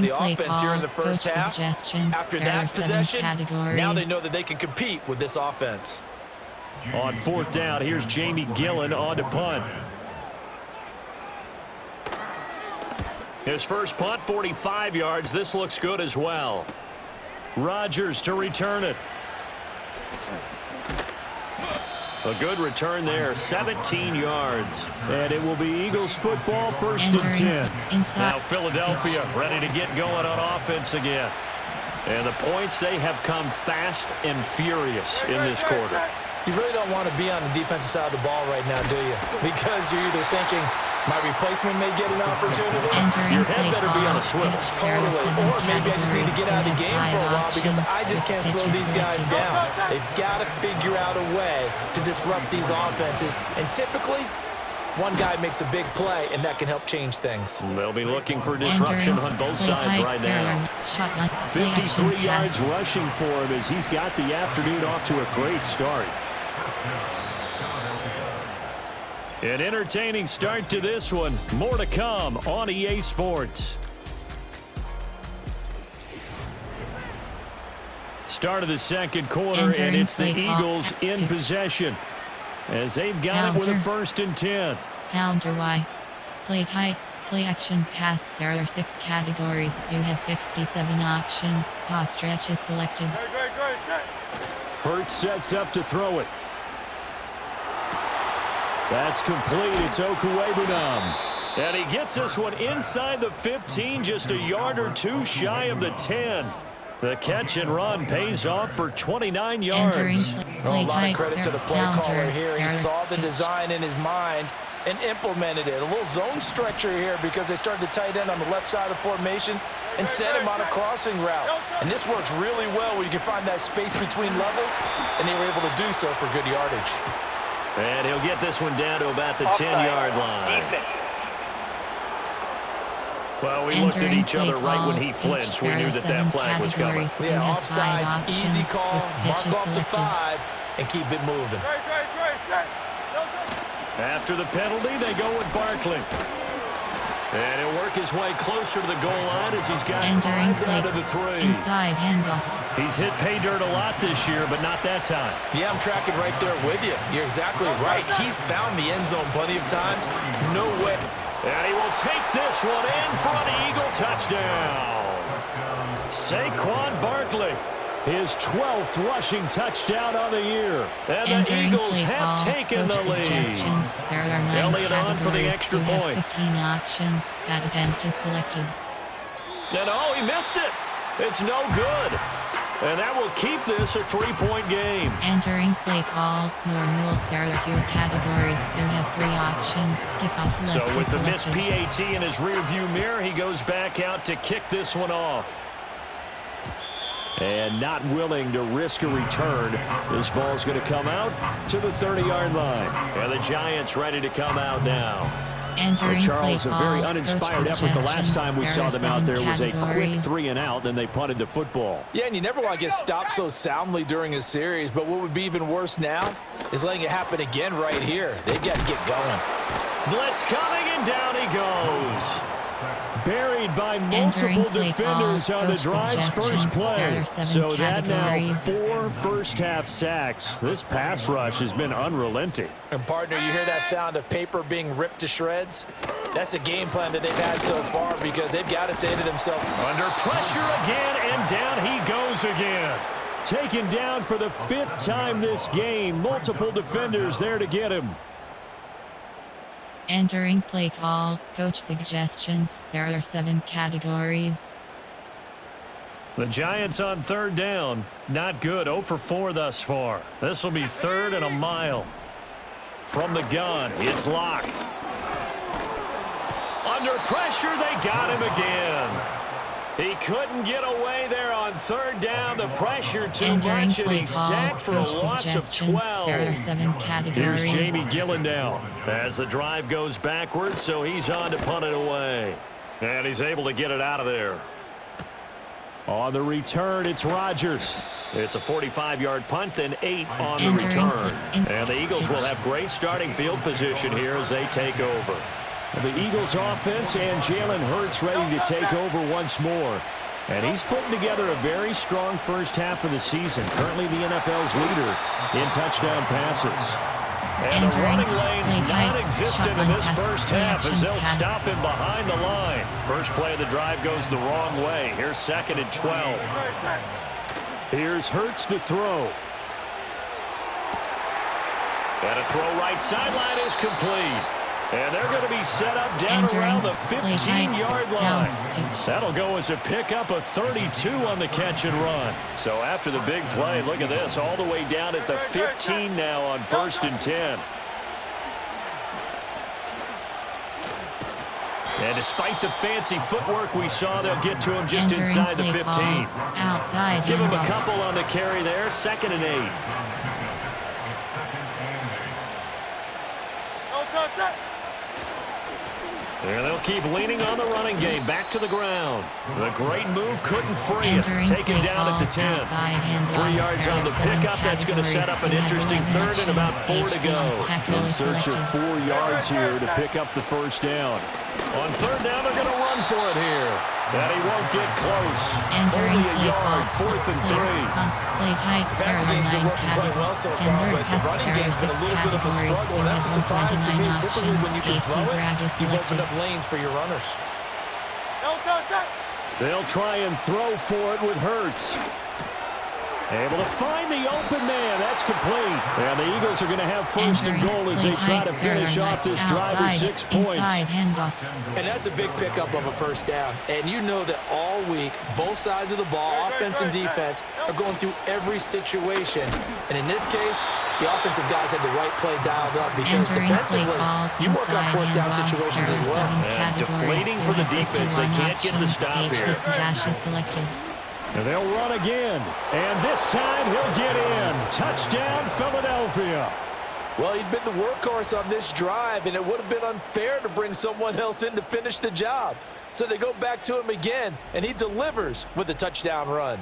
the offense here in the first half. After that possession, now they know that they can compete with this offense. On fourth down, here's Jamie Gillen on to punt. His first punt, 45 yards. This looks good as well. Rodgers to return it. A good return there, 17 yards. And it will be Eagles football, first and 10. Now Philadelphia ready to get going on offense again. And the points, they have come fast and furious in this quarter. You really don't want to be on the defensive side of the ball right now, do you? Because you're either thinking, my replacement may get an opportunity. Your head better be on a swivel. Totally. Or maybe I just need to get out of the game for a while because I just can't slow these guys down. They've got to figure out a way to disrupt these offenses. And typically, one guy makes a big play, and that can help change things. They'll be looking for disruption on both sides right now. 53 yards rushing for him as he's got the afternoon off to a great start. An entertaining start to this one. More to come on EA Sports. Start of the second quarter, and it's the Eagles in possession as they've got it with a first and 10. Counter Y. Play tight. Play action pass. There are 6 categories. You have 67 options. Pass stretch is selected. Hurts sets up to throw it. That's complete. It's Okuwebunam. And he gets this one inside the 15, just a yard or two shy of the 10. The catch and run pays off for 29 yards. A lot of credit to the play caller here. He saw the design in his mind and implemented it. A little zone stretcher here because they started the tight end on the left side of the formation and sent him on a crossing route. And this works really well where you can find that space between levels, and they were able to do so for good yardage. And he'll get this one down to about the 10-yard line. Well, we looked at each other right when he flinched. We knew that that flag was coming. Yeah, offsides, easy call, mark off the 5, and keep it moving. After the penalty, they go with Barkley. And he'll work his way closer to the goal line as he's got 5 down to the 3. Inside handoff. He's hit pay dirt a lot this year, but not that time. Yeah, I'm tracking right there with you. You're exactly right. He's found the end zone plenty of times. No way. And he will take this one in for an Eagle touchdown. Saquon Barkley, his 12th rushing touchdown on the year. And the Eagles have taken the lead. Elliott on for the extra point. 15 options. Got attempt is selected. And oh, he missed it. It's no good. And that will keep this a 3-point game. Entering play call, normal. There are 2 categories. You have 3 options. Kickoff left So with the selected. missed PAT in his rearview mirror, he goes back out to kick this one off. And not willing to risk a return. This ball's going to come out to the 30-yard line. And the Giants ready to come out now. Entering Charles, play a very call, uninspired effort. The last time we saw them out there was a quick 3-and-out, then they punted the football. Yeah, and you never want to get stopped so soundly during a series, but what would be even worse now is letting it happen again right here. They've got to get going. Blitz coming, and down he goes. Buried by multiple defenders on the drive's first play. So that now 4 first-half sacks. This pass rush has been unrelenting. And partner, you hear that sound of paper being ripped to shreds? That's the game plan that they've had so far because they've got to say to themselves, under pressure again, and down he goes again. Taken down for the 5th time this game. Multiple defenders there to get him. Entering play call, coach suggestions. There are 7 categories. The Giants on 3rd down. Not good. 0 for 4 thus far. This will be 3rd and a mile. From the gun, it's Locke. Under pressure, they got him again. He couldn't get away there on 3rd down. The pressure too much, and he's sacked for a loss of 12. There are 7 categories. Here's Jamie Gillen now as the drive goes backwards, so he's on to punt it away. And he's able to get it out of there. On the return, it's Rodgers. It's a 45-yard punt, then 8 on the return. And the Eagles will have great starting field position here as they take over. The Eagles offense and Jalen Hurts ready to take over once more. And he's putting together a very strong first half of the season. Currently the NFL's leader in touchdown passes. And the running lane's non-existent in this first half as they'll stop him behind the line. First play of the drive goes the wrong way. Here's 2nd and 12. Here's Hurts to throw. And a throw right sideline is complete. And they're going to be set up down around the 15-yard line. That'll go as a pickup of 32 on the catch and run. So after the big play, look at this, all the way down at the 15 now on 1st and 10. And despite the fancy footwork we saw, they'll get to him just inside the 15. Outside. Give him a couple on the carry there, 2nd and 8. And they'll keep leaning on the running game. Back to the ground. The great move couldn't free it. Taken down at the 10. 3 yards on the pickup. That's going to set up an interesting 3rd and about 4 to go. In search of 4 yards here to pick up the first down. On 3rd down, they're going to run for it here. And he won't get close. Only a yard, 4th and 3. Played height, The passing game's been working quite well so far, but the running game's been a little bit of a struggle, and that's a surprise to me. Typically, when you can throw it, you've opened up lanes for your runners. They'll try and throw for it with Hurts. Able to find the open man. That's complete. And the Eagles are going to have 1st and goal as they try to finish off this drive with 6 points. And that's a big pickup of a first down. And you know that all week, both sides of the ball, offense and defense, are going through every situation. And in this case, the offensive guys had the right play dialed up because defensively, you work on 4th down situations as well. And deflating for the defense. They can't get the stop here. And they'll run again. And this time he'll get in. Touchdown, Philadelphia. Well, he'd been the workhorse on this drive, and it would have been unfair to bring someone else in to finish the job. So they go back to him again, and he delivers with a touchdown run.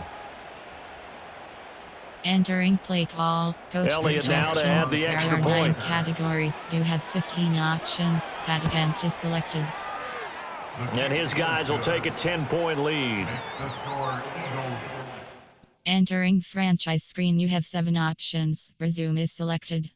Entering play call. Coach Elliott now to add the extra point. 9 categories. You have 15 options. That attempt is selected. And his guys will take a 10-point lead. Entering franchise screen. You have 7 options. Resume is selected.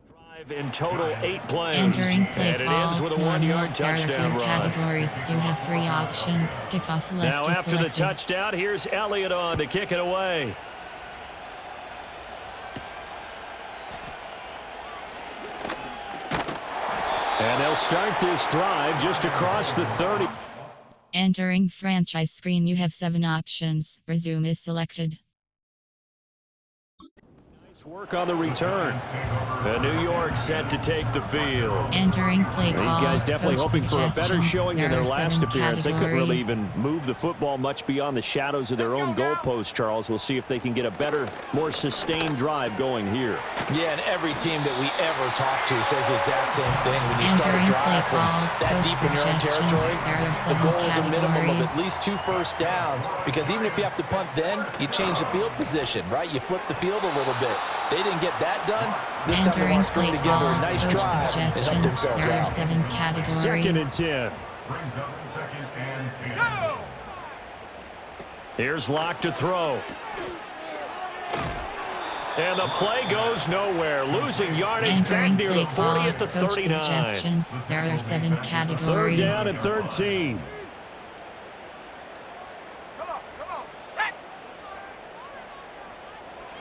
Drive in total 8 plays. Entering play and it call. ends with a Normal. 1-yard There are touchdown 2 run. categories. You have 3 options. Kickoff left Now is after the selected. touchdown, here's Elliott on to kick it away. And they'll start this drive just across the 30. Entering franchise screen, you have 7 options. Resume is selected. Nice work on the return. And New York set to take the field. Entering play call. These guys definitely Coach hoping for a better suggestions. showing than There their are last 7 appearance. They couldn't really categories. even move the football much beyond the shadows of their own goalpost, Charles. We'll see if they can get a better, more sustained drive going here. Yeah, and every team that we ever talk to says the exact same thing. When you start a Entering play drive from call. that Coach deep in your own suggestions. territory, There are the 7 goal is a minimum of categories. at least 2 first downs, because even if you have to punt then, you change the field position, right? You flip the field a little bit. They didn't get that done. This time they Entering want to string play together call. a nice Coach drive and help suggestions. themselves There are out. 7 categories. 2nd and 10. Here's Locke to throw. And the play goes nowhere. Losing yardage back Entering near play the 40 call. at the Coach 39. suggestions. There are 7 3rd categories. down and 13.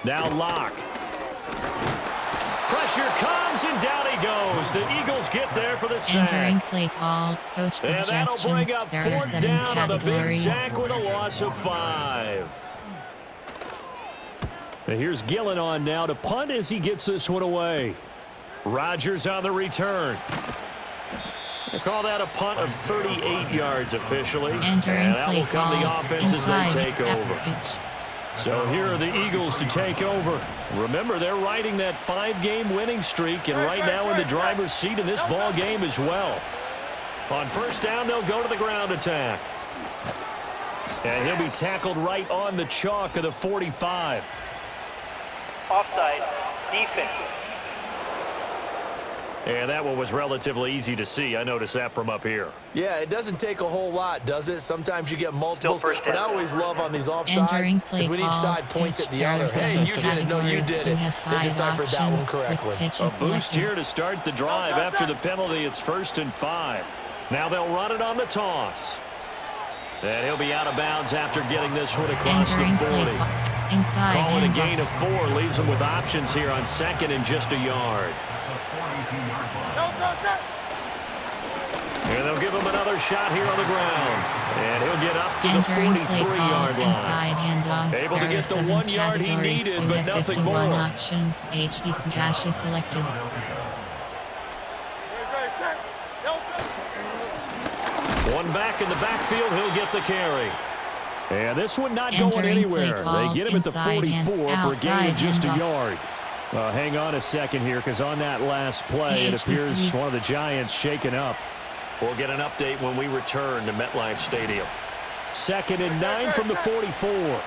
Now Locke. Pressure comes, and down he goes. The Eagles get there for the sack. Entering play call. Coach And that'll bring suggestions. up There are 4th 7 down on the big categories. sack with a loss of 5. And here's Gillen on now to punt as he gets this one away. Rodgers on the return. They call that a punt of 38 yards officially. Entering And that play will come call. the offense as Inside they take over. pitch. So here are the Eagles to take over. Remember, they're riding that 5-game winning streak, and right now in the driver's seat in this ball game as well. On 1st down, they'll go to the ground attack. And he'll be tackled right on the chalk of the 45. Offside, defense. And that one was relatively easy to see. I noticed that from up here. Yeah, it doesn't take a whole lot, does it? Sometimes you get multiples, Still first but I down. always love on these Entering offsides play is when each call. side points at the Pitch. There other. are Hey, 7 you did it. No, you categories. did You it. have They 5 deciphered that one options. correctly. Quick pitch A is boost selected. here to start the drive after the penalty. It's 1st and 5. Now they'll run it on the toss. And he'll be out of bounds after getting this one across Entering the play 40. call. Inside Call it a handoff. gain of 4. Leaves them with options here on 2nd and just a yard. And they'll give him another shot here on the ground. And he'll get up to the Entering play call. 43-yard line. Inside handoff. Able to There get are the 7 1 yard he categories. needed, You but have nothing 51 more. options. HD smash is selected. One back in the backfield, he'll get the carry. And this one not going Entering anywhere. play call. They get him at the Inside 44 for a gain outside of just a handoff. yard. Hang on a second here, because on that last play, it appears HBC. one of the Giants shaken up. We'll get an update when we return to MetLife Stadium. 2nd and 9 from the 44.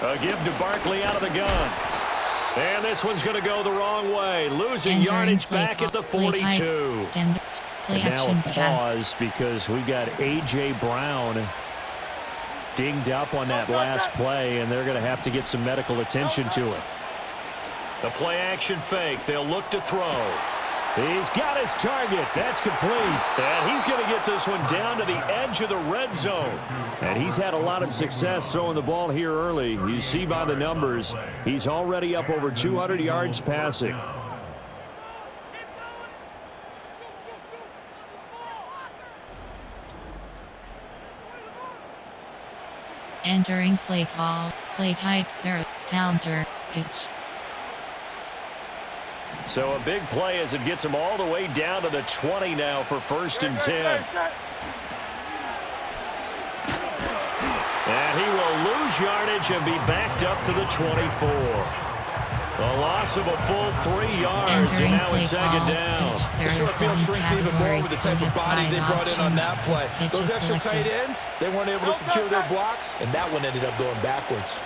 A give to Barkley out of the gun. And this one's going to go the wrong way. Losing Entering yardage play back call. at the Play height. 42. Stand play And now action a pass. pause because we got A.J. Brown dinged up on that last play, and they're going to have to get some medical attention to it. The play action fake. They'll look to throw. He's got his target. That's complete. And he's going to get this one down to the edge of the red zone. And he's had a lot of success throwing the ball here early. You see by the numbers, he's already up over 200 yards passing. Entering play call. Play type. There. Counter. Pitch. So a big play as it gets him all the way down to the 20 now for 1st and 10. And he will lose yardage and be backed up to the 24. A loss of a full 3 yards, Entering and now play it's 2nd call. down. Pitch. There The short are field 7 shrinks even more with categories. the type You of have bodies they 5 brought in on that options. play. Pitch Those is extra tight selected. ends, they weren't able to secure their blocks, and that one ended up going backwards.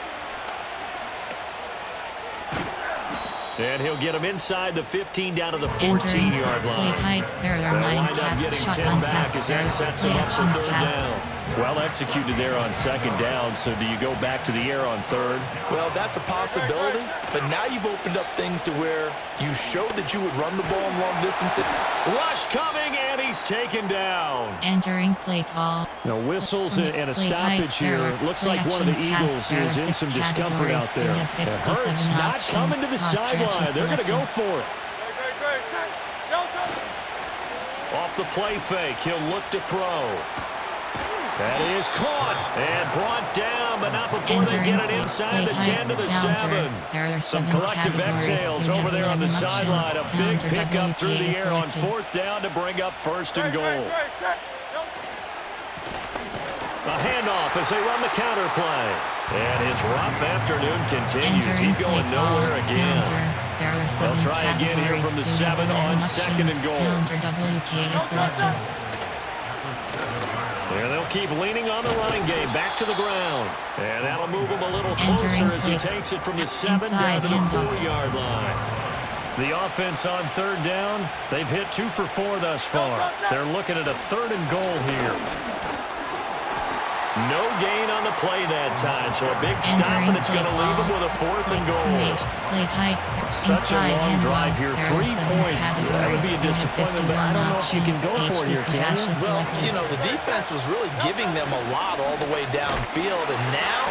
And he'll get him inside the 15 down to the Entering 14-yard play line. type. There are They'll 9 wind up getting 10 shotgun back pass. as There that is sets play him up for action 3rd pass. down. Well executed there on second down, so do you go back to the air on third? Well, that's a possibility, but now you've opened up things to where you showed that you would run the ball in long distances. Rush coming, and he's taken down. Entering play call. Now whistles and a stoppage here. Looks like one of the Eagles is in some discomfort out there. It hurts, not coming to the sideline. They're going to go for it. Off the play fake, he'll look to throw. That is caught and brought down, but not before they get it inside the 10 to the 7. Some collective exhales over there on the sideline. A big pickup through the air on fourth down to bring up first and goal. A handoff as they run the counter play. And his rough afternoon continues. He's going nowhere again. They'll try again here from the 7 on second and goal. And they'll keep leaning on the running game back to the ground. And that'll move him a little closer as he takes it from the 7 down to the 4-yard line. The offense on third down, they've hit 2 for 4 thus far. They're looking at a third and goal here. No gain on the play that time, so a big stop, and it's going to leave them with a fourth and goal. Such a long drive here, 3 points. That would be a disappointment, but I don't know if you can go for it here, can you? Well, you know, the defense was really giving them a lot all the way downfield, and now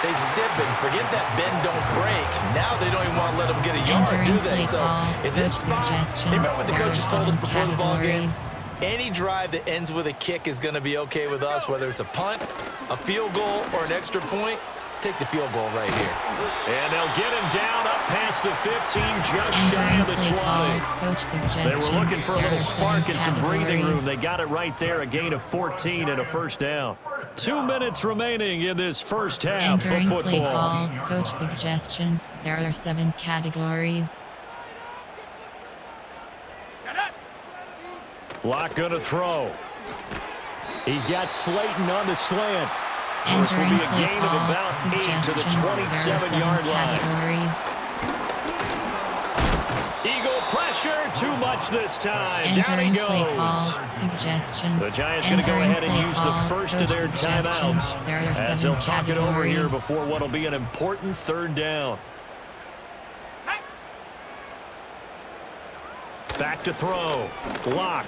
they've stiffened. Forget that bend, don't break. Now they don't even want to let them get a yard, do they? So in this spot, remember what the coaches told us before the ball game? Any drive that ends with a kick is going to be okay with us, whether it's a punt, a field goal, or an extra point. Take the field goal right here. And they'll get him down up past the 15, just shy of the 20. They were looking for a little spark and some breathing room. They got it right there, a gain of 14 and a first down. 2 minutes remaining in this first half of football. Play call, coach suggestions. There are 7 categories. Block going to throw. He's got Slayton on the slant. This will be a gain of about 8 to the 27-yard line. Eagle pressure, too much this time. Down he goes. The Giants going to go ahead and use the first of their timeouts as they'll talk it over here before what will be an important third down. Back to throw. Block.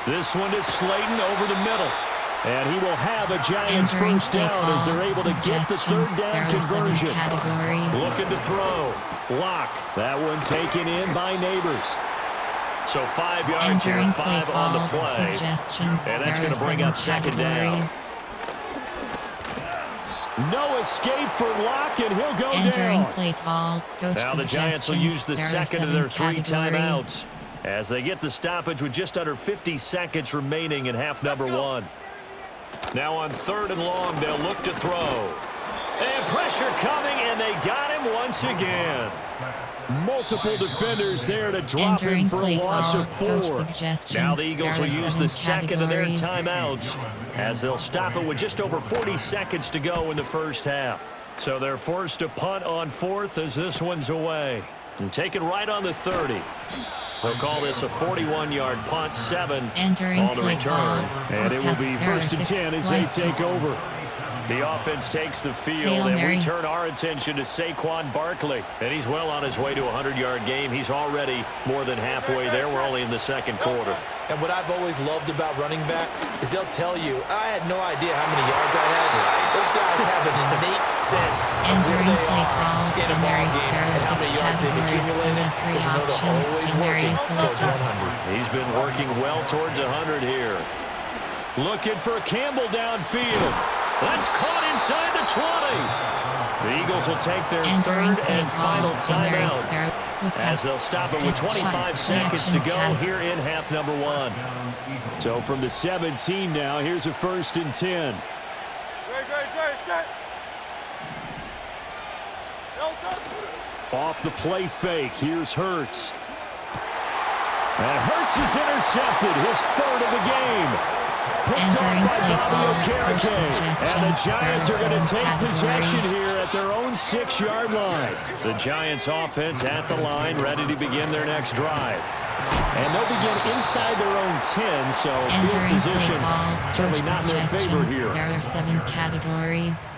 This one is Slayton over the middle. And he will have a Giants first down as they're able to get the third down conversion. Looking to throw. Block. That one taken in by Neighbors. So 5 yards here, 5 on the play. And that's going to bring up second down. No escape for Locke, and he'll go down. Play call, now the Giants will use the second of their 3 timeouts as they get the stoppage with just under 50 seconds remaining in half number 1. Now on third and long, they'll look to throw. And pressure coming, and they got him once again. Multiple defenders there to drop him for a loss of 4. Now the Eagles will use the second of their timeouts as they'll stop it with just over 40 seconds to go in the first half. So they're forced to punt on fourth as this one's away. And take it right on the 30. They'll call this a 41-yard punt, 7 on the return. And it will be first and 10 as they take over. The offense takes the field, and we turn our attention to Saquon Barkley. And he's well on his way to a 100-yard game. He's already more than halfway there. We're only in the second quarter. And what I've always loved about running backs is they'll tell you, I had no idea how many yards I had. Those guys have an innate sense of where they are in a ball game and how many yards they've accumulated, because you know they're always working towards 100. He's been working well towards 100 here. Looking for Campbell downfield. That's caught inside the 20. The Eagles will take their third and final timeout as they'll stop it with 25 seconds to go here in half number 1. So from the 17 now, here's a first and 10. Off the play fake, here's Hurts. And Hurts is intercepted, his third of the game. Picked up by Bobby Okereke. And the Giants are going to take possession here at their own 6-yard line. The Giants offense at the line, ready to begin their next drive. And they'll begin inside their own 10, so field Entering position play call, certainly coach not in their favor suggestions. here. There are 7 categories.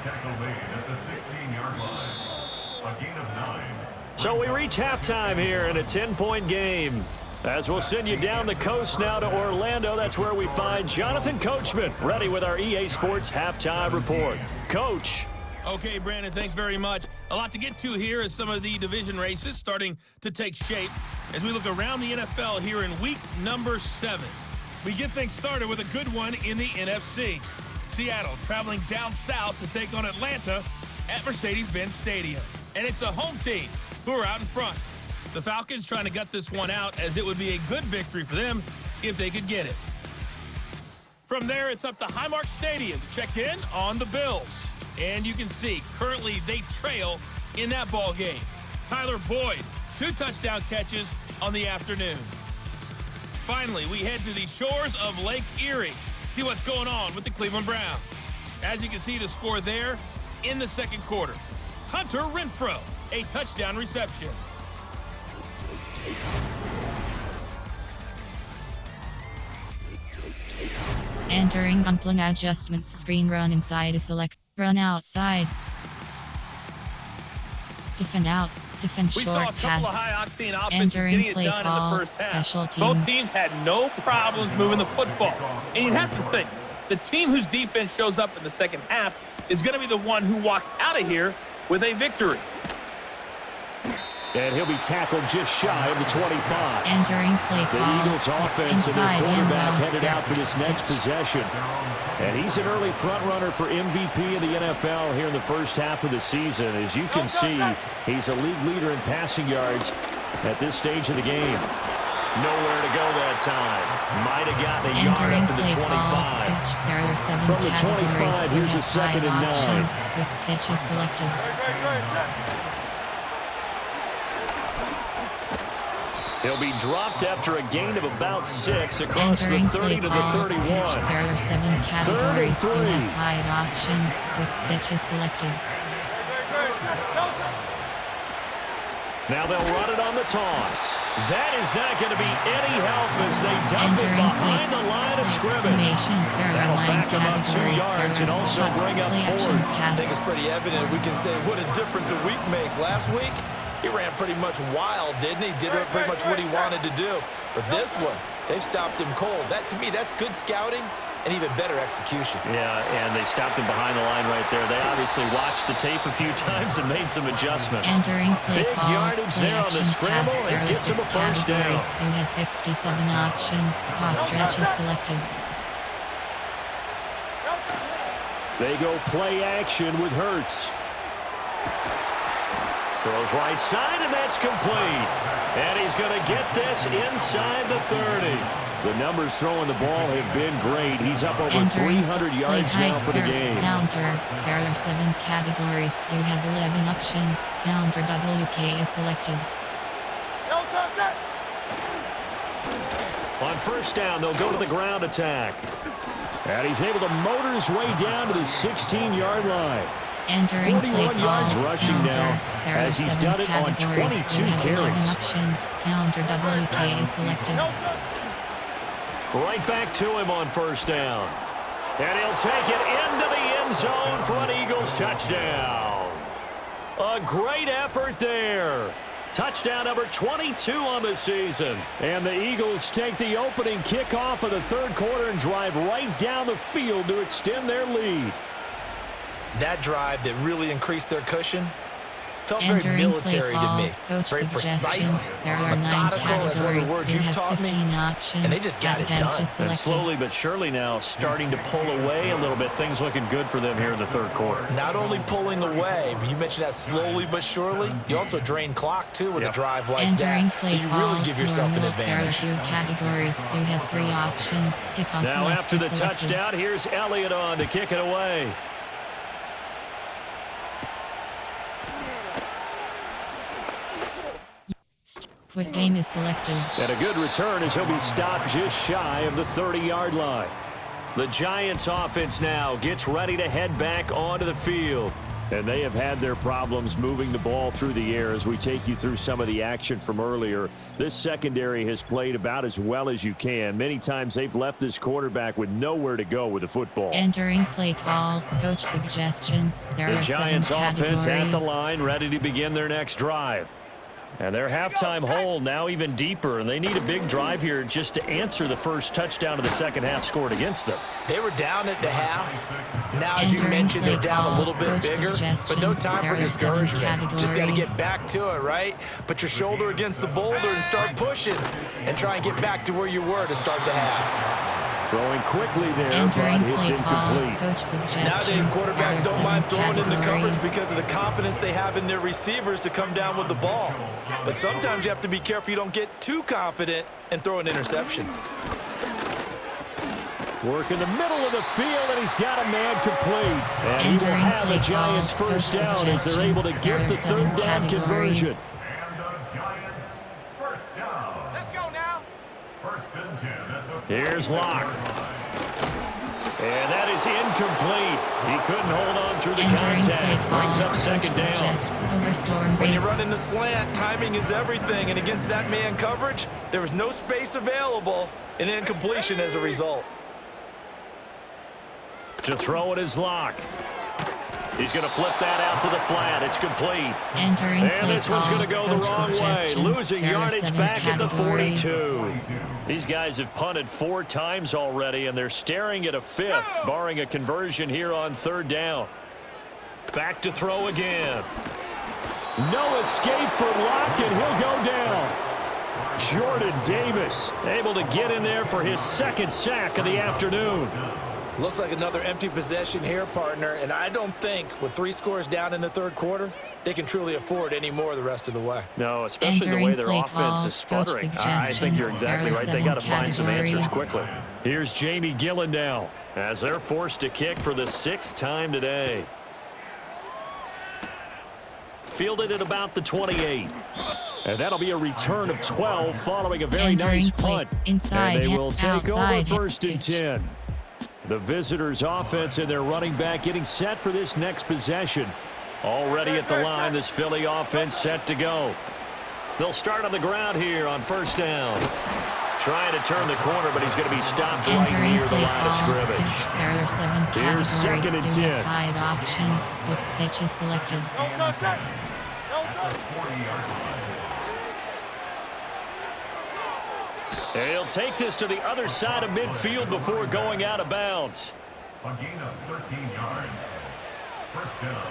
So we reach halftime here in a 10-point game. As we'll send you down the coast now to Orlando, that's where we find Jonathan Coachman, ready with our EA Sports Halftime Report. Coach. Okay, Brandon, thanks very much. A lot to get to here as some of the division races starting to take shape as we look around the NFL here in week number 7. We get things started with a good one in the NFC. Seattle traveling down south to take on Atlanta at Mercedes-Benz Stadium. And it's the home team who are out in front. The Falcons trying to gut this one out as it would be a good victory for them if they could get it. From there, it's up to Highmark Stadium to check in on the Bills. And you can see, currently they trail in that ball game. Tyler Boyd, 2 touchdown catches on the afternoon. Finally, we head to the shores of Lake Erie. See what's going on with the Cleveland Browns. As you can see, the score there in the second quarter. Hunter Renfrow, a touchdown reception. Entering complement adjustments screen, run inside to select, run outside. Defend outs, defend We short saw a couple pass. of high-octane offenses Entering getting it play done call, in the first half. special Both teams. teams had no problems moving the football. And you have to think, the team whose defense shows up in the second half is going to be the one who walks out of here with a victory. And he'll be tackled just shy of the 25. Entering play The call, Eagles offense and their inside quarterback handoff. headed out for this next possession. And he's an early front runner for MVP of the NFL here in the first half of the season. As you can see, he's a league leader in passing yards at this stage of the game. Nowhere to go that time. Might have gotten a yard Entering up to the play 25. call, pitch. There are 7 From the categories. 25, You here's a have 2nd 5 and 9. options with pitches selected. He'll be dropped after a gain of about 6 across Entering the 30 to the play call, 31. pitch. There are 7 categories. You 33. have 5 options with pitches selected. Now they'll run it on the toss. That is not going to be any help as they dump it Entering behind the line of scrimmage. There are That'll 9 back them up 2 categories. yards There and are also shot, bring up play action, 4th. I think pass. it's pretty evident. We can say what a difference a week makes. Last week, he ran pretty much wild, didn't he? Did pretty much what he wanted to do. But this one, they've stopped him cold. That, to me, that's good scouting and even better execution. Yeah, and they stopped him behind the line right there. They obviously watched the tape a few times and made some adjustments. Entering play Big call, yardage play there on the action, scramble, pass. and There are gets him a 6 first down. categories. You have 67 options. Pause stretches selected. They go play action with Hurts. Throws right side, and that's complete. And he's going to get this inside the 30. The numbers throwing the ball have been great. He's up over Entering 300 play yards now for the counter, game. Counter. There are 7 categories. You have 11 options. Counter WK is selected. On first down, they'll go to the ground attack. And he's able to motor his way down to the 16-yard line. Entering play 41 call, yards rushing counter. now There as are he's 7 done it on categories. 22 You have 11 carries. options. Counter WK is selected. Right back to him on first down. And he'll take it into the end zone for an Eagles touchdown. A great effort there. Touchdown number 22 on the season. And the Eagles take the opening kickoff of the third quarter and drive right down the field to extend their lead. That drive that really increased their cushion felt very Entering military play call, to me. coach Very precise, suggestions. There are 9 methodical, that's one of categories. the words You you've have taught me. 15 options. And they just got it Again, done. to And selected. slowly but surely now starting to pull away a little bit. Things looking good for them here in the third quarter. Not only pulling away, but you mentioned that slowly but surely. You also drain clock, too, with a drive like Entering that. play So you call, really give yourself an normal. advantage. There are 2 categories. You have 3 options. Kickoff Now left after is the selected. touchdown, here's Elliott on to kick it away. Quick game is selected. And a good return as he'll be stopped just shy of the 30-yard line. The Giants offense now gets ready to head back onto the field. And they have had their problems moving the ball through the air as we take you through some of the action from earlier. This secondary has played about as well as you can. Many times they've left this quarterback with nowhere to go with the football. Entering play call, coach suggestions. There The are 7 Giants offense at the categories. line, ready to begin their next drive. And their halftime hole now even deeper, and they need a big drive here just to answer the first touchdown of the second half scored against them. They were down at the half. Now, as you Entering mentioned, they're play down call, a little bit coach bigger, but no suggestions. time There for are 7 discouragement. Just got to get categories. back to it, right? Put your shoulder against the boulder and start pushing and try and get back to where you were to start the half. Throwing quickly there, Entering but it's play call, incomplete. coach suggestions. Nowadays, quarterbacks There are don't mind 7 throwing into coverage categories. because of the confidence they have in their receivers to come down with the ball. But sometimes you have to be careful you don't get too confident and throw an interception. Work in the middle of the field, and he's got a man complete. And he will Entering have the play Giants call, first coach down as they're able to suggestions. get There the are 7 third down conversion. categories. Let's go now. Here's Locke. And that is incomplete. He couldn't hold on through the Entering play contact. call, Brings up coach second down. suggestions. Overstorm When you're rate. running the slant, timing is everything, and against that man coverage, there was no space available, and incompletion as a result. To throw it is Locke. He's going to flip that out to the flat. It's complete. Entering And play this one's call, going to go the coach wrong way. suggestions. Losing There are yardage 7 back at the categories. 42. These guys have punted 4 times already, and they're staring at a 5th, barring a conversion here on third down. Back to throw again. No escape for Locke, and he'll go down. Jordan Davis able to get in there for his second sack of the afternoon. Looks like another empty possession here, partner, and I don't think with 3 scores down in the third quarter, they can truly afford any more the rest of the way. No, especially the way their Entering offense play is call, coach sputtering. I think you're exactly suggestions. right. They There are got to find some 7 answers categories. quickly. Here's Jamie Gillen now as they're forced to kick for the 6th time today. Fielded at about the 28. And that'll be a return of 12 following a very Entering nice play, punt. inside, And they will take outside, over first and pitch. 10. The visitors' offense and their running back getting set for this next possession. Already at the line, this Philly offense set to go. They'll start on the ground here on first down. Trying to turn the corner, but he's going to be stopped right Entering near the play line of call, scrimmage. pitch. There are 7 Here's categories. second and You 10. have 5 options. Quick pitch is selected. No touch it. No touch. And he'll take this to the other side of midfield before going out of bounds. A gain of 13 yards. First down,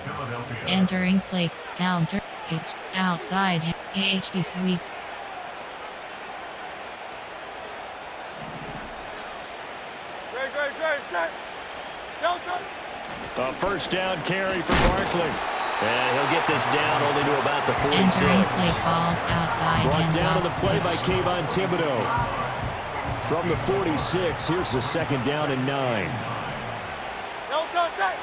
Philadelphia. Entering play, counter, pitch, outside, AHD sweep. Great. No touch. A first down carry for Barkley. And he'll get this down only to about the 46. Entering play call, outside, Brought down on the handoff, play by pitch. Kayvon Thibodeau. From the 46, here's the second down and 9. No touch it.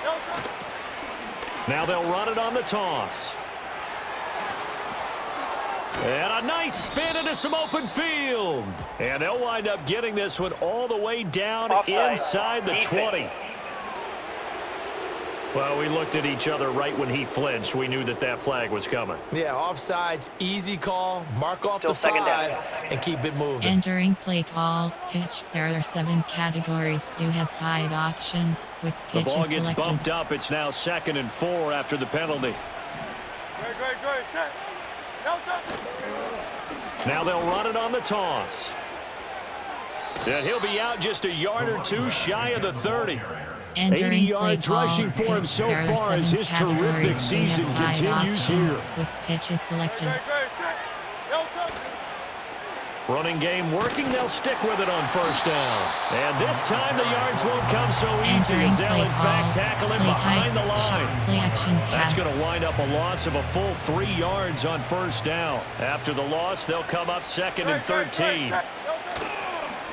No touch. Now they'll run it on the toss. And a nice spin into some open field. And they'll wind up getting this one all the way down Offside. inside the Defense. 20. Well, we looked at each other right when he flinched. We knew that that flag was coming. Yeah, offsides, easy call, mark off Still the second 5, down. and keep it moving. Entering play call, pitch. There are 7 categories. You have 5 options. Quick The pitch ball is gets selected. bumped up. It's now 2nd and 4 after the penalty. Great. Set. No touch. Now they'll run it on the toss. And he'll be out just a yard or 2 shy of the 30. 80 Entering yards play call, rushing for him pitch. so There are far as 7 his terrific categories. You season have 5 continues options. here. Quick pitch is selected. Great. Set. No touch. Running game working. They'll stick with it on first down. And this time the yards won't come so easy Entering as they'll play in fact call, tackle him play behind the height, line. shot, play action, That's pass. going to wind up a loss of a full 3 yards on first down. After the loss, they'll come up 2nd and 13. No touch.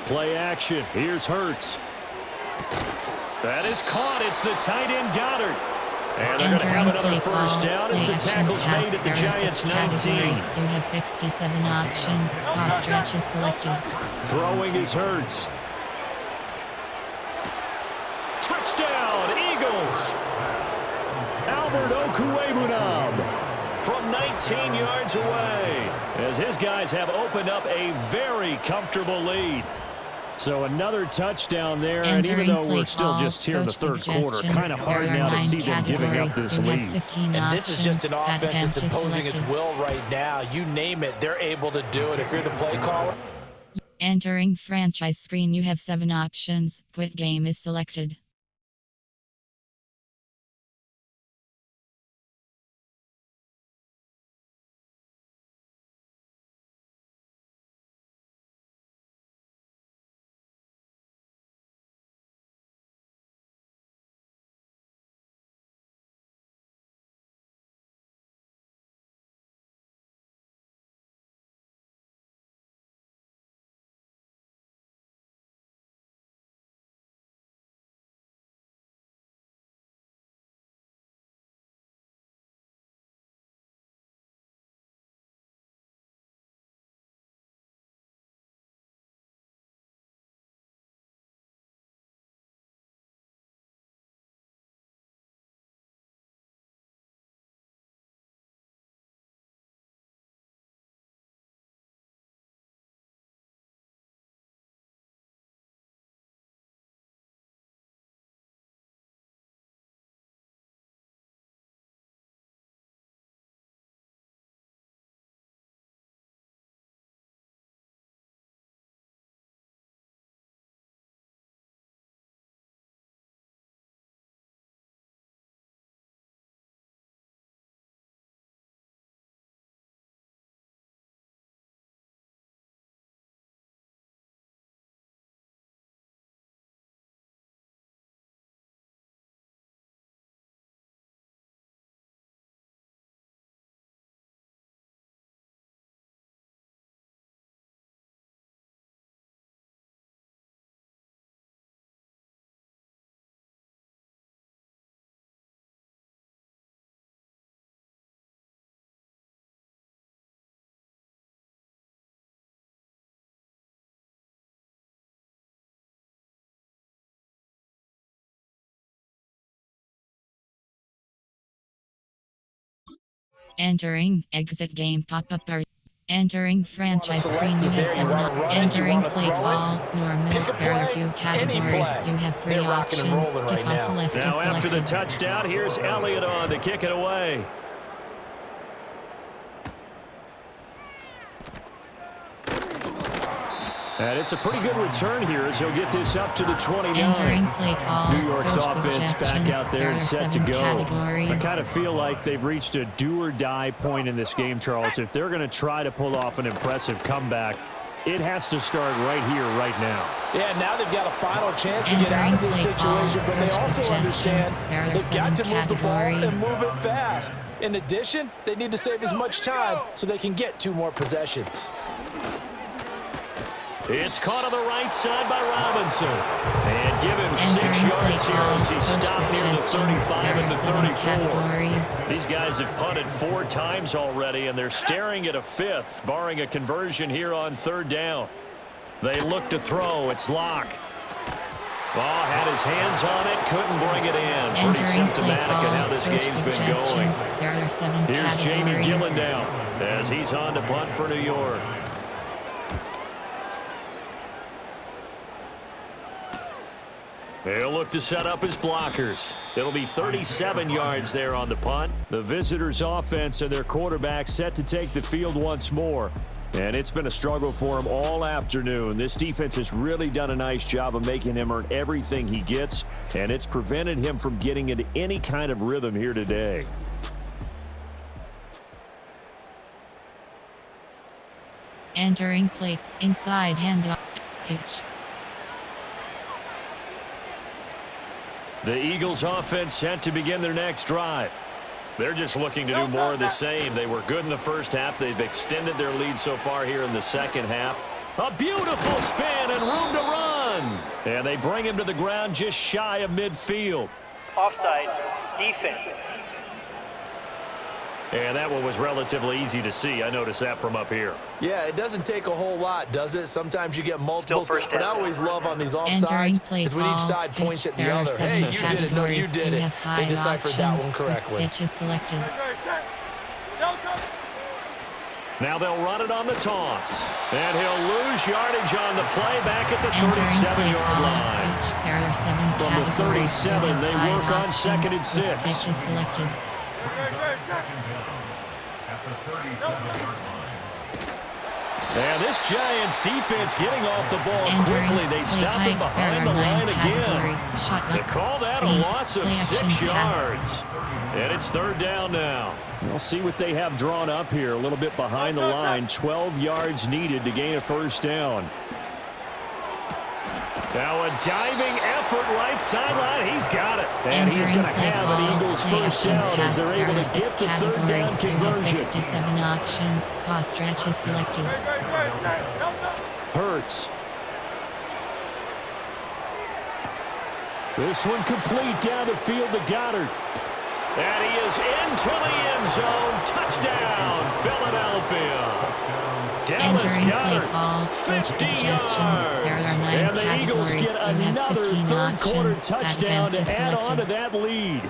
Play action. Here's Hurts. That is caught. It's the tight end Goddard. And they're going to have Entering another play first call, down as play the action, tackle's pass. made at the There are Giants' 6 19. categories. You have 67 options. Pass stretch is selected. Throwing is Hurts. Touchdown, Eagles. Chukwuemunam from 19 yards away, as his guys have opened up a very comfortable lead. So another touchdown there, and even though we're still just here in the third quarter, kind of hard now to see them giving up this lead. And this is just an offense that's imposing its will right now. You name it, they're able to do it. If you're the play caller. Entering franchise screen, you have 7 options. Quit game is selected. Entering exit game pop-up bar. Entering franchise screen, you have 7 options. Entering play call, normal. There are 2 categories. You have 3 options. Kickoff left is Now after the selected. touchdown, here's Elliott on to kick it away. And it's a pretty good return here as he'll get this up to the 29. Entering play call. New York's Coach offense back suggestions. out there There and are set to 7 go. I categories. kind of feel like they've reached a do-or-die point in this game, Charles. If they're going to try to pull off an impressive comeback, it has to start right here, right now. Yeah, now they've got a final chance to get out of this situation, but they also understand they've got to move the ball and move it fast. In addition, they need to save as much time so they can get 2 more possessions. It's caught on the right side by Robinson. And give him 6 yards here as he stopped near the 35 and the 34. These guys have punted 4 times already, and they're staring at a 5th, barring a conversion here on 3rd down. They look to throw. It's Locke. Ball had his hands on it, couldn't bring it in. Pretty symptomatic of how this game's been going. Here's Jamie Gillendown as he's on to punt for New York. They'll look to set up his blockers. It'll be 37 yards there on the punt. The visitors' offense and their quarterback set to take the field once more. And it's been a struggle for him all afternoon. This defense has really done a nice job of making him earn everything he gets, and it's prevented him from getting into any kind of rhythm here today. Entering play, inside handoff, pitch. The Eagles offense set to begin their next drive. They're just looking to do more of the same. They were good in the first half. They've extended their lead so far here in the second half. A beautiful spin and room to run. And they bring him to the ground just shy of midfield. Offside, defense. And that one was relatively easy to see. I noticed that from up here. Yeah, it doesn't take a whole lot, does it? Sometimes you get multiples, but I always love on these offsides is when each side points at the other. Hey, you did it. No, you did it. They deciphered that one correctly. Pitch is selected. Now they'll run it on the toss. And he'll lose yardage on the play back at the 37-yard line. From the 37, they work on 2nd and 6. Pitch is selected. And this Giants defense getting off the ball quickly. They stop him behind the line again. They call that a loss of 6 yards. And it's 3rd down now. We'll see what they have drawn up here. A little bit behind the line. 12 yards needed to gain a 1st down. Now a diving effort right sideline. He's got it. And he's going to have an Eagles 1st down as they're able to get the 3rd down conversion. 67 options. Pass stretch is selected. Hurts. This one complete down the field to Goddard. And he is into the end zone. Touchdown, Philadelphia. Dallas Goddard, 50 yards. And the Eagles get another 3rd quarter touchdown to add on to that lead.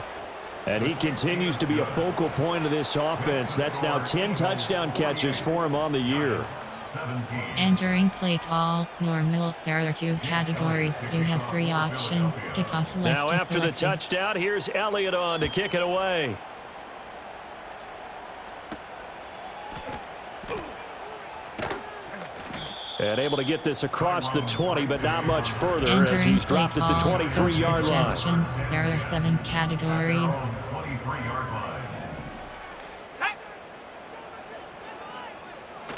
And he continues to be a focal point of this offense. That's now 10 touchdown catches for him on the year. Entering play call, normal. There are 2 categories. You have 3 options. Kickoff left now is after selected. the touchdown, here's Elliott on to kick it away. And able to get this across the 20, but not much further as he's dropped at the 23-yard line. There are 7 categories.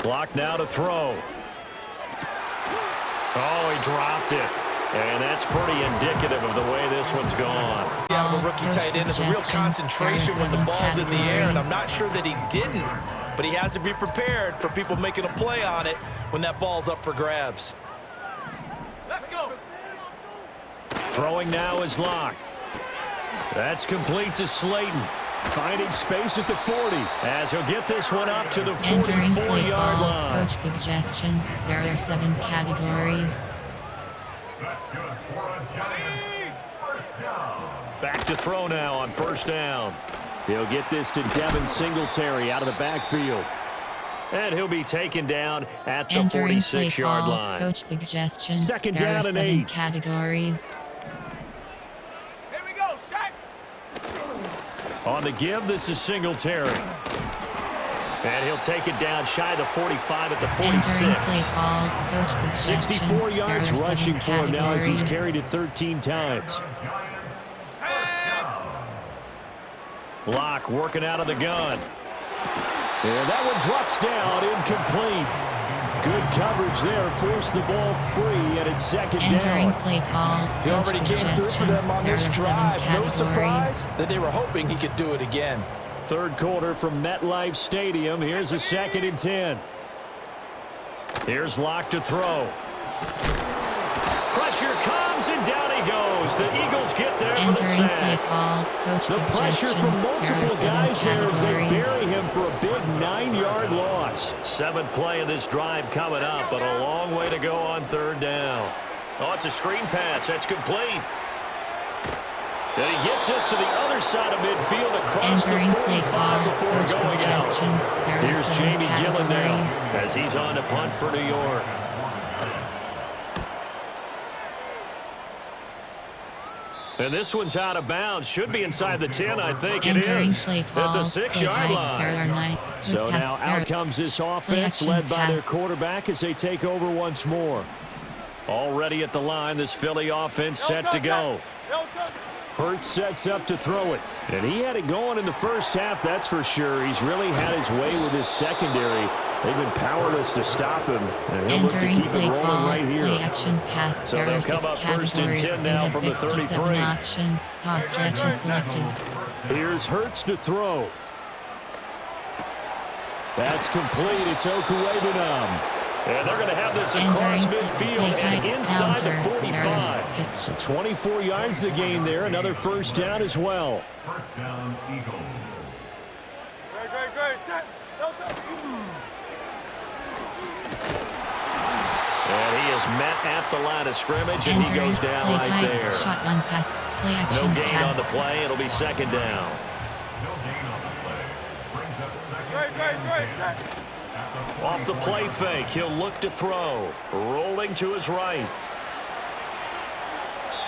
Block now to throw. Oh, he dropped it. And that's pretty indicative of the way this one's gone. Yeah, of a rookie tight end is a real concentration when the ball's in the air, and I'm not sure that he didn't, but he has to be prepared for people making a play on it when that ball's up for grabs. Let's go. Throwing now is Locke. That's complete to Slayton. Finding space at the 40 as he'll get this one up to the 44-yard line. Coach suggestions. There are 7 categories. That's good for a Giants 1st down. Back to throw now on 1st down. He'll get this to Devin Singletary out of the backfield. And he'll be taken down at the 46-yard line. Coach suggestions. 2nd there down are and 7 8. categories. Here we go, Shaq. On the give, this is Singletary. And he'll take it down shy of the 45 at the 46. 64 yards rushing for him now as he's carried it 13 times. Locke working out of the gun. And that one drops down, incomplete. Good coverage there, forced the ball free, and it's 2nd down. Play call. He already came through for them on this drive. No surprise that they were hoping he could do it again. 3rd quarter from MetLife Stadium. Here's a 2nd and 10. Here's Locke to throw. Pressure comes, and down he goes. The Eagles get there for the sack. The pressure from multiple guys there as they bury him for a big 9-yard loss. 7th play of this drive coming up, but a long way to go on 3rd down. Oh, it's a screen pass. That's complete. And he gets us to the other side of midfield across the 45 before going out. Here's Jamie Gillen now as he's on to punt for New York. And this one's out of bounds. Should be inside the 10, I think it is. At the 6-yard line. So now out comes this offense led by their quarterback as they take over once more. Already at the line, this Philly offense set to go. Hurts sets up to throw it. And he had it going in the 1st half, that's for sure. He's really had his way with his secondary. They've been powerless to stop him. And he'll look to keep it rolling right here. So they'll come up 1st and 10 now from the 33. Options. Pass stretch is selected. Here's Hurts to throw. That's complete. It's Okuwebunam. And they're going to have this across midfield and inside the 45. 24 yards to gain there. Another 1st down as well. 1st down, Eagles. just met at the line of scrimmage, and he goes down right there. Shotgun pass. Play action No gain on the pass. play. It'll be second down. No gain on the play. Brings up second. Off the play fake, he'll look to throw. Rolling to his right.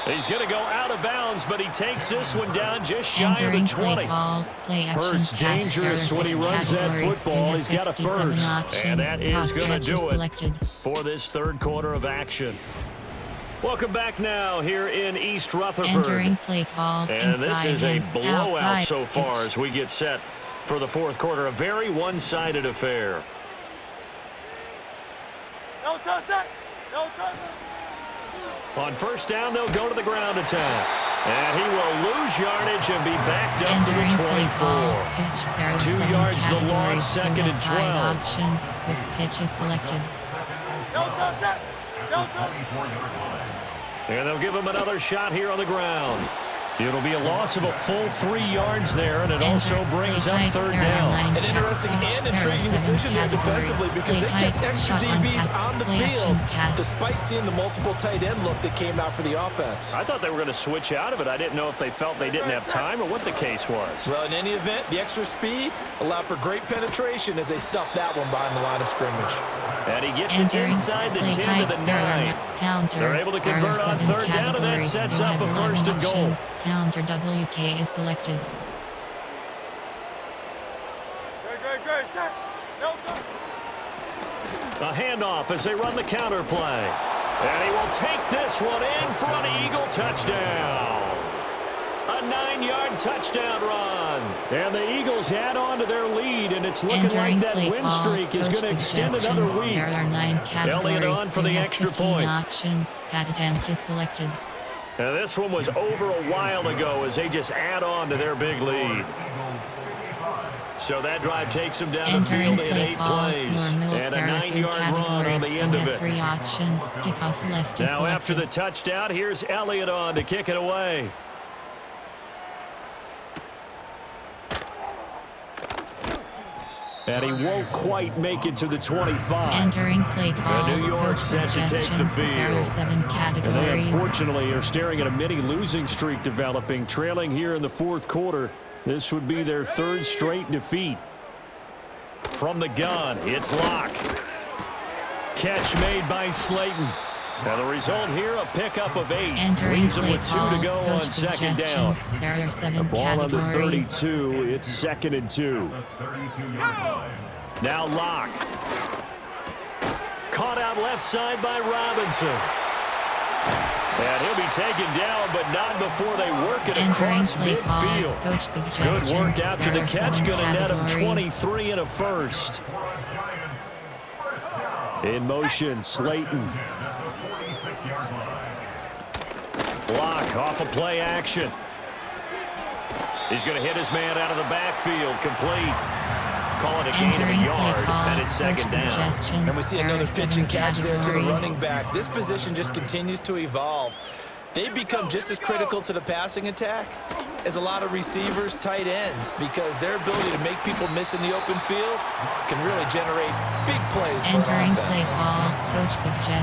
He's going to go out of bounds, but he takes this one down just shy of the 20. Hurts dangerous when he runs that football. He's got a first, and that is going to do it for this third quarter of action. Welcome back now here in East Rutherford. Entering play call and this is a blowout outside so far as we get set for the fourth quarter. A very one-sided affair. No touch that. No touch. On first down, they'll go to the ground attack. And he will lose yardage and be backed up to the 24. 2 yards the loss, second and 12. Options. Quick pitch is selected. No touch that. No touch. And they'll give him another shot here on the ground. It'll be a loss of a full 3 yards there, and it also brings up third down. An interesting and intriguing decision there defensively because they kept extra DBs on the field despite seeing the multiple tight end look that came out for the offense. I thought they were going to switch out of it. I didn't know if they felt they didn't have time or what the case was. Well, in any event, the extra speed allowed for great penetration as they stuffed that one behind the line of scrimmage. And he gets it inside the 10 to the 9. They're able to convert on third down, and that sets up a first and goal. Counter WK is selected. Great. No touch. A handoff as they run the counter play. And he will take this one in for an Eagle touchdown. A 9-yard touchdown run. And the Eagles add on to their lead, and it's looking like that win streak is going to extend another week. There are 9 categories. Elliott on for the extra point. Options. Pat attempt is selected. Now this one was over a while ago as they just add on to their big lead. So that drive takes them down the field in 8 plays. And a 9-yard run on the end of it. 3 options. Kickoff left is now selected. after the touchdown, here's Elliott on to kick it away. And he won't quite make it to the 25. Entering play call. And New York set to take the field. There are 7 categories. And they unfortunately are staring at a mini losing streak developing, trailing here in the fourth quarter. This would be their 3rd straight defeat. From the gun, it's Locke. Catch made by Slayton. Now the result here, a pickup of 8. Entering Leaves them play with 2 call. to go on Coach second down. There are 7 The ball under categories. 32. It's 2nd and 2. Now Locke. Caught out left side by Robinson. And he'll be taken down, but not before they work it across midfield. Good work after the catch. Going to net him 23 and a first. In motion, Slayton. Block off a play action. He's going to hit his man out of the backfield. Complete. Call it a gain of a yard, and it's second down. And we see another pitch and catch there to the running back. This position just continues to evolve. They've become just as critical to the passing attack as a lot of receivers, tight ends, because their ability to make people miss in the open field can really generate big plays for an offense.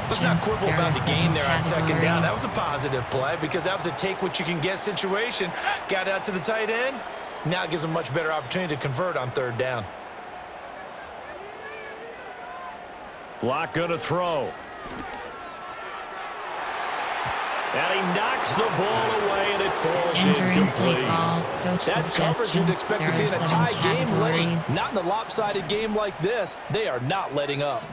Let's not quibble about the gain there on second down. That was a positive play because that was a take-what-you-can-get situation. Got out to the tight end. Now it gives them a much better opportunity to convert on third down. Locke going to throw. And he knocks the ball away, and it falls incomplete. That's coverage you'd expect to see in a tie game late. Not in a lopsided game like this. They are not letting up.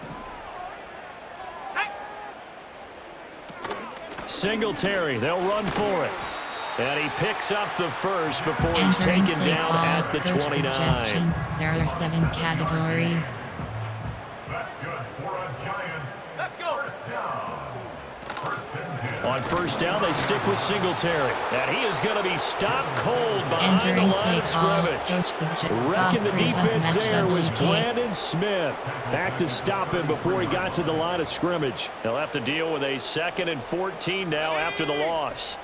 Singletary, they'll run for it. And he picks up the first before he's taken down at the 29. There are 7 categories. That's good for a Giants. Let's go. On first down, they stick with Singletary. And he is going to be stopped cold behind the line of scrimmage. Wrecking the defense there was Brandon Smith. Back to stop him before he got to the line of scrimmage. They'll have to deal with a 2nd and 14 now after the loss.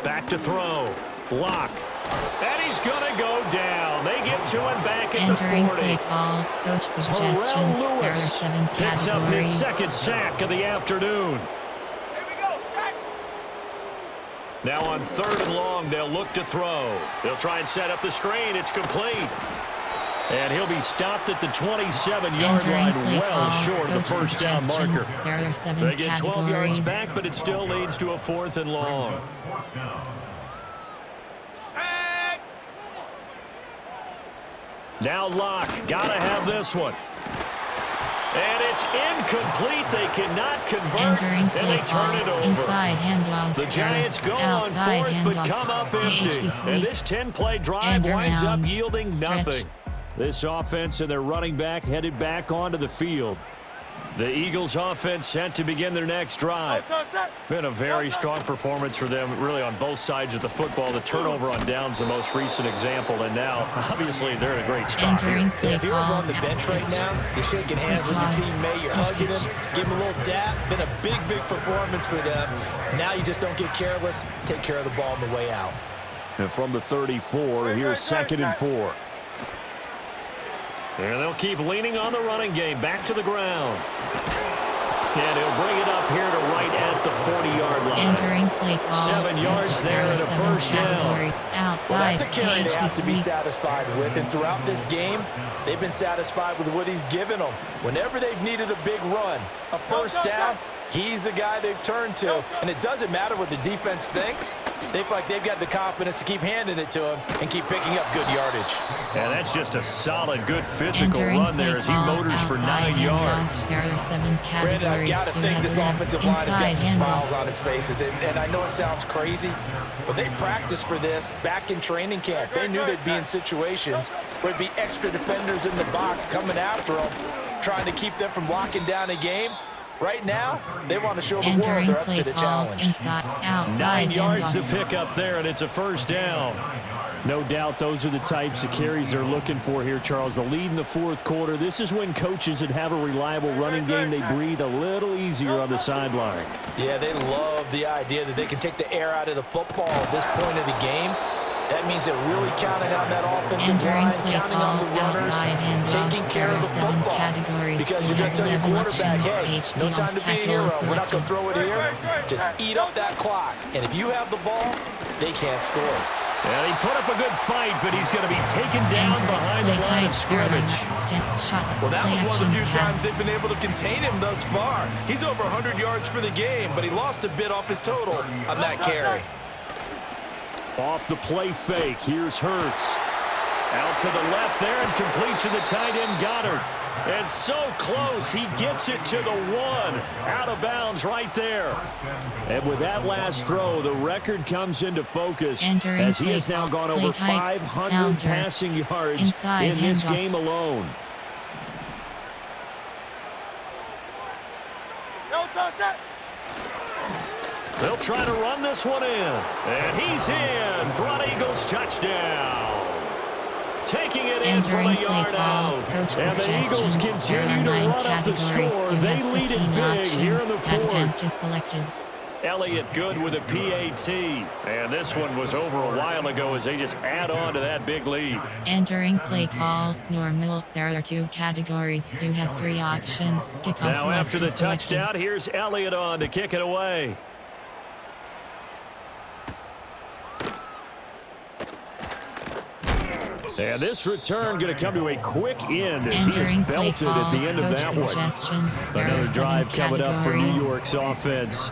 Back to throw. Locke And he's going to go down. They get to him back at Entering the 40. play call, coach suggestions. There are 7 picks up his categories. second sack of the afternoon. Here we go, sack. Now on 3rd and long, they'll look to throw. They'll try and set up the screen. It's complete. And he'll be stopped at the 27-yard line, well short of the first down marker. There are 7 They get 12 yards categories. back, but it still leads to a 4th and long. Sack. Now Locke, gotta have this one. And it's incomplete. They cannot convert, Entering and play they turn it call, over. inside handoff. The Giants go on outside 4th, but handoff. come up HD empty. sweep. And this 10-play drive End winds up around. yielding Stretch. nothing. This offense and their running back headed back onto the field. The Eagles offense set to begin their next drive. Been a very strong performance for them, really on both sides of the football. The turnover on down's the most recent example, and now, obviously, they're in a great spot here. Entering play If you're call. on the bench right now, you're shaking hands with your teammate, you're hugging him, give him a little dap. Been a big, big performance for them. Now you just don't get careless. Take care of the ball on the way out. And from the 34, here's 2nd and 4. And they'll keep leaning on the running game. Back to the ground. And he'll bring it up here to right at the 40-yard line. Entering play call. 7 yards there and a 7 first down. categories. Well, Outside that's a carry they HD have to be sweep. satisfied with. And throughout this game, they've been satisfied with what he's given them. Whenever they've needed a big run, a first down, he's the guy they've turned to. And it doesn't matter what the defense thinks. They feel like they've got the confidence to keep handing it to him and keep picking up good yardage. And that's just a solid, good physical Entering run play there as he call, motors for outside 9 yards. handoff. There are 7 categories. Brandon, I've got to You think have this 11 offensive line has got inside some handoff. smiles on its faces. And I know it sounds crazy, but they practiced for this back in training camp. They knew they'd be in situations where it'd be extra defenders in the box coming after them, trying to keep them from locking down a game. Right now, they want to show the world Entering they're up play to the call, challenge. inside, outside 9 yards to handoff. pick up there, and it's a first down. No doubt those are the types of carries they're looking for here, Charles. The lead in the 4th quarter. This is when coaches that have a reliable running game, they breathe a little easier on the sideline. Yeah, they love the idea that they can take the air out of the football at this point of the game. That means they're really counting on that offensive Entering line, play counting call, on the runners, outside handoff. taking care There of are the 7 football. categories. Because You you're going have to tell your 11 quarterback, options. hey, no HP time to be a tackle hero. is We're not going to selected. throw it here. Just eat up that clock. And if you have the ball, they can't score. And he put up a good fight, but he's going to be taken down Entering behind the play line of height, there are scrimmage. shot, Well, that play was one of the few action times pass. they've been able to contain him thus far. He's over 100 yards for the game, but he lost a bit off his total on that carry. Off the play fake, here's Hurts. Out to the left there and complete to the tight end Goddard. And so close, he gets it to the 1. Out of bounds right there. And with that last throw, the record comes into focus Entering as he play has now call, gone play over height, 500 counter, passing yards inside in this handoff. game alone. No touch that. They'll try to run this one in. And he's in for an Eagles touchdown. Taking it in from a Entering play yard call, out. coach And the Eagles suggestions. There continue are to 9 run up the categories. score. You They have lead it 15 big here in the options. Add 4th. to selected. Elliott good with a PAT. And this one was over a while ago as they just add on to that big lead. Entering play call, normal. There are 2 categories. You have 3 options. Kickoff Now left after the to selected. touchdown, here's Elliott on to kick it away. And this return going to come to a quick end as he Entering is play belted call, at the end of coach that one. suggestions. There Another are 7 drive coming up for New categories. York's offense.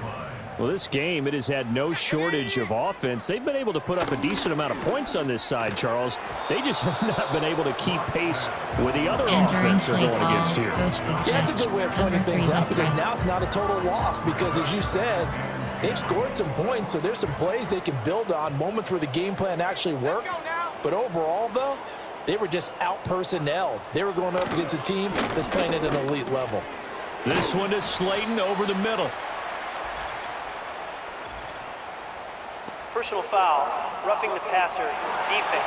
Well, this game, it has had no shortage of offense. They've been able to put up a decent amount of points on this side, Charles. They just have not been able to keep pace with the other Entering offense they're play going call, against here. coach suggestions. Yeah, that's a good way of pointing Cover things 3 out because press. now it's not a total loss because, as you said, they've scored some points, so there's some plays they can build on, moments where the game plan actually worked. But overall, though, they were just out-personnelled. They were going up against a team that's playing at an elite level. This one is Slayton over the middle. Personal foul, roughing the passer, defense.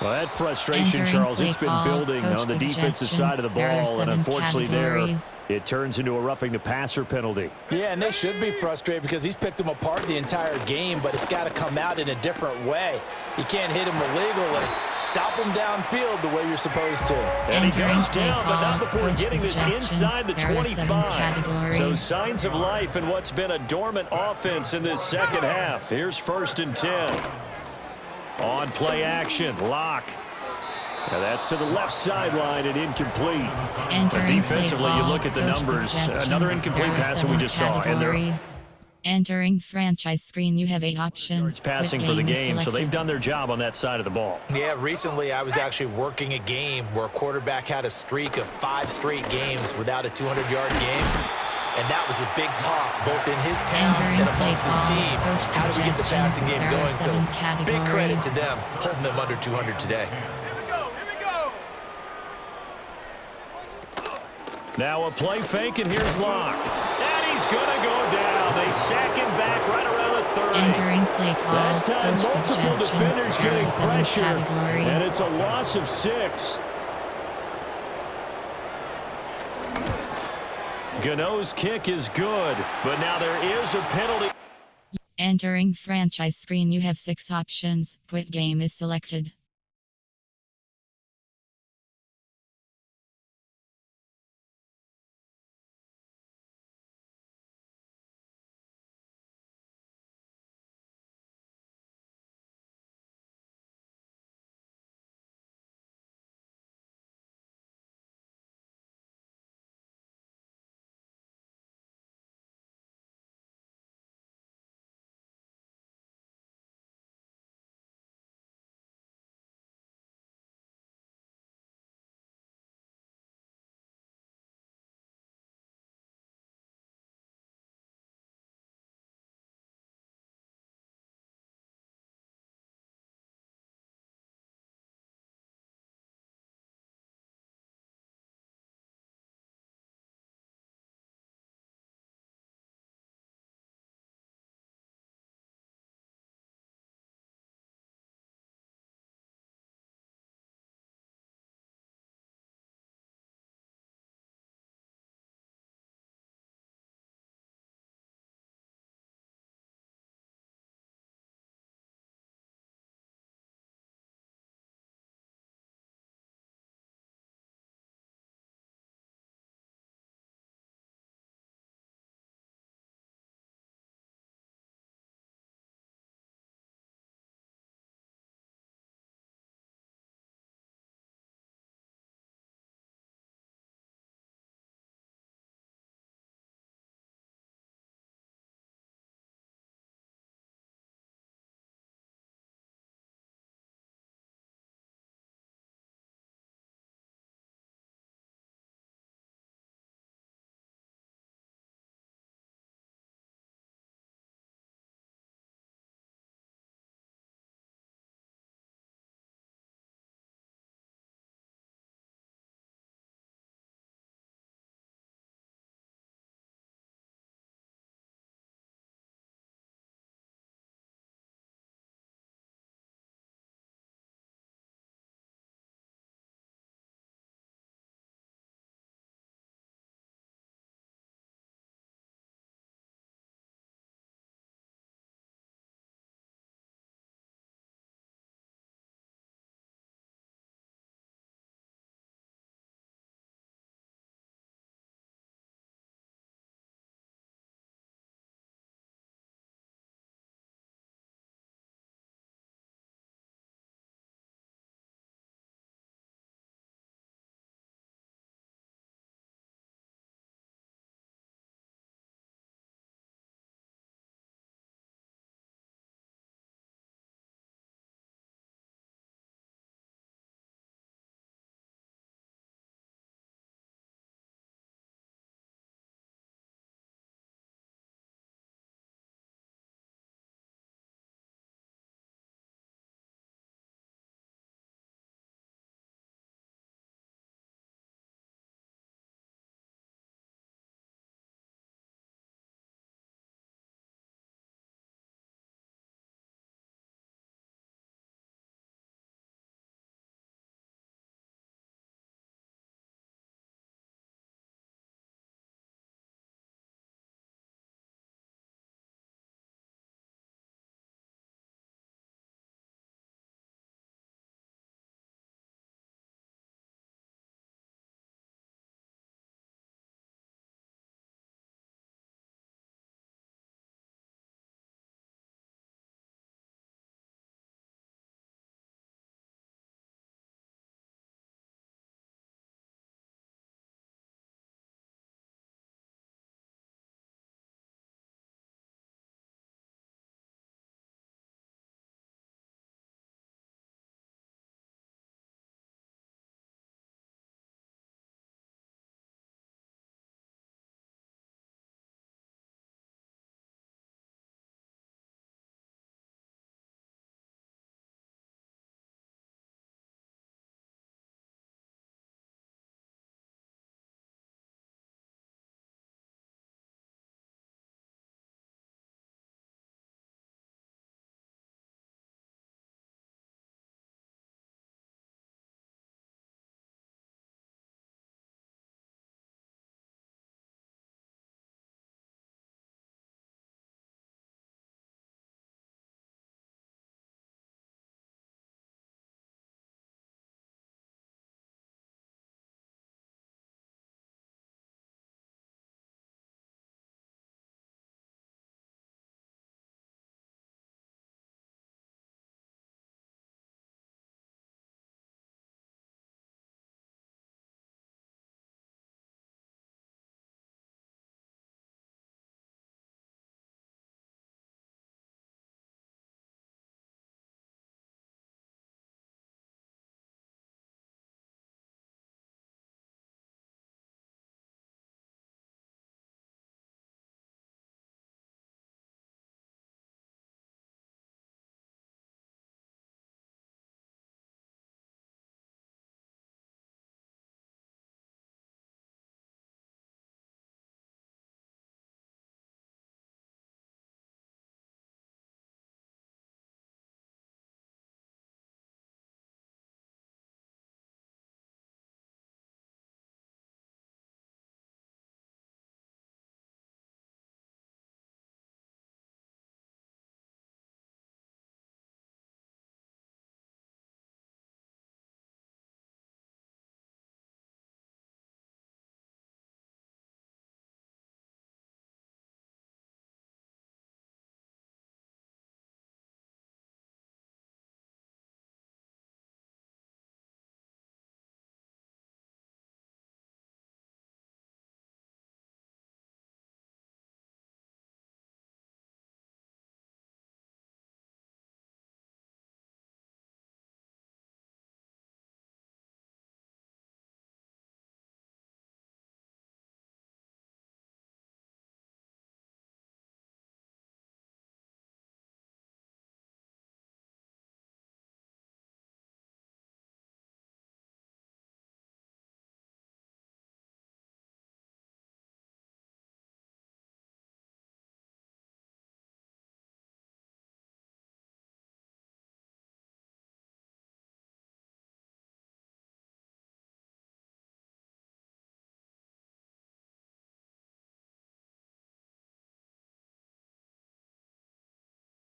Well, that frustration, Charles, it's been building on the defensive side of the ball, and unfortunately it turns into a roughing the passer penalty. Yeah, and they should be frustrated because he's picked them apart the entire game, but it's got to come out in a different way. You can't hit him illegally. Stop him downfield the way you're supposed to. And he goes down, but not before getting this inside the 25. So signs of life in what's been a dormant offense in this second half. Here's 1st and 10. On play action, Now that's to the left sideline and incomplete. But defensively, you look at the numbers. Another incomplete pass that we just saw. And entering franchise screen, you have 8 options. Passing for the game, so they've done their job on that side of the ball. Yeah, recently I was actually working a game where a quarterback had a streak of 5 straight games without a 200-yard game. And that was a big talk, both in his town and amongst his team. How do we get the passing game going? So big credit to them, holding them under 200 today. Here we go. Now a play fake, and here's Locke. And he's going to go down. They sack him back right around the 30. Entering play call. That's how multiple defenders getting pressure. Categories. And it's a loss of 6. Gano's kick is good, but now there is a penalty. Entering franchise screen, you have 6 options. Quit game is selected.